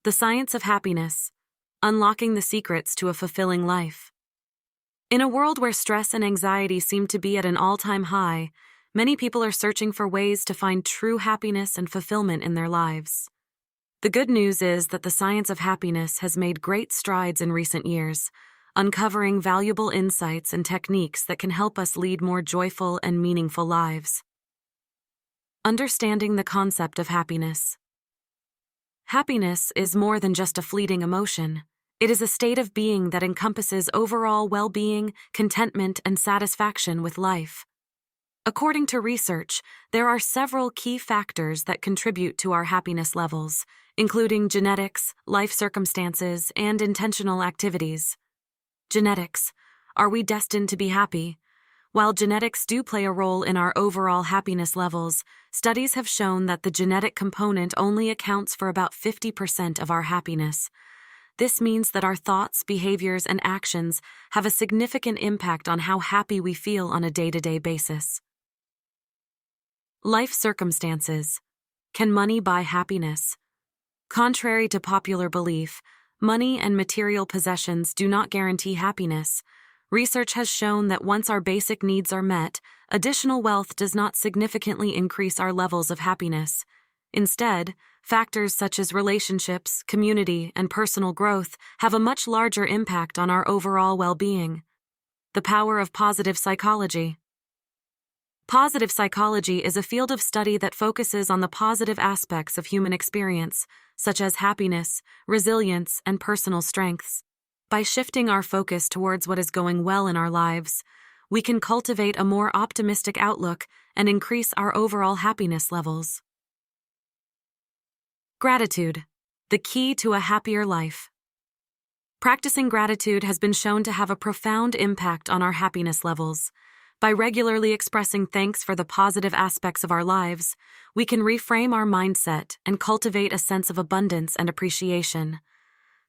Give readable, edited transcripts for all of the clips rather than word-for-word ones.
The Science of Happiness: Unlocking the Secrets to a Fulfilling Life. In a world where stress and anxiety seem to be at an all-time high, many people are searching for ways to find true happiness and fulfillment in their lives. The good news is that the science of happiness has made great strides in recent years, uncovering valuable insights and techniques that can help us lead more joyful and meaningful lives. Understanding the concept of happiness. Happiness is more than just a fleeting emotion. It is a state of being that encompasses overall well-being, contentment, and satisfaction with life. According to research, there are several key factors that contribute to our happiness levels, including genetics, life circumstances, and intentional activities. Genetics. Are we destined to be happy? While genetics do play a role in our overall happiness levels, studies have shown that the genetic component only accounts for about 50% of our happiness. This means that our thoughts, behaviors, and actions have a significant impact on how happy we feel on a day-to-day basis. Life circumstances. Can money buy happiness? Contrary to popular belief, money and material possessions do not guarantee happiness. Research has shown that once our basic needs are met, additional wealth does not significantly increase our levels of happiness. Instead, factors such as relationships, community, and personal growth have a much larger impact on our overall well-being. The power of positive psychology. Positive psychology is a field of study that focuses on the positive aspects of human experience, such as happiness, resilience, and personal strengths. By shifting our focus towards what is going well in our lives, we can cultivate a more optimistic outlook and increase our overall happiness levels. Gratitude: the key to a happier life. Practicing gratitude has been shown to have a profound impact on our happiness levels. By regularly expressing thanks for the positive aspects of our lives, we can reframe our mindset and cultivate a sense of abundance and appreciation.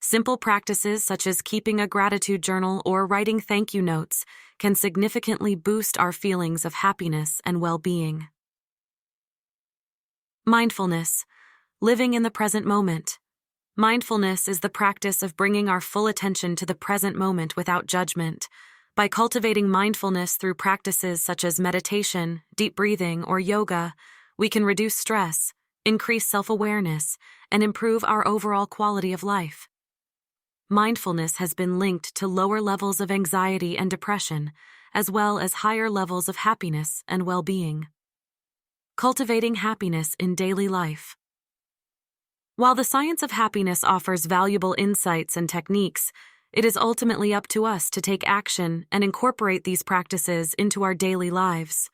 Simple practices such as keeping a gratitude journal or writing thank you notes can significantly boost our feelings of happiness and well-being. Mindfulness: living in the present moment. Mindfulness is the practice of bringing our full attention to the present moment without judgment. By cultivating mindfulness through practices such as meditation, deep breathing, or yoga, we can reduce stress, increase self-awareness, and improve our overall quality of life. Mindfulness has been linked to lower levels of anxiety and depression, as well as higher levels of happiness and well-being. Cultivating happiness in daily life. While the science of happiness offers valuable insights and techniques, it is ultimately up to us to take action and incorporate these practices into our daily lives.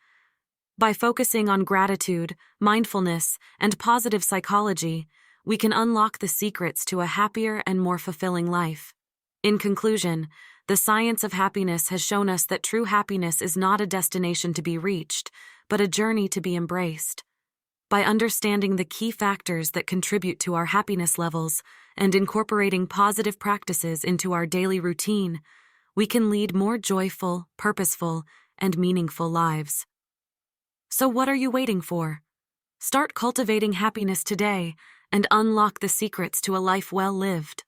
By focusing on gratitude, mindfulness, and positive psychology, we can unlock the secrets to a happier and more fulfilling life. In conclusion, the science of happiness has shown us that true happiness is not a destination to be reached, but a journey to be embraced. By understanding the key factors that contribute to our happiness levels and incorporating positive practices into our daily routine, we can lead more joyful, purposeful, and meaningful lives. So what are you waiting for? Start cultivating happiness today and unlock the secrets to a life well lived.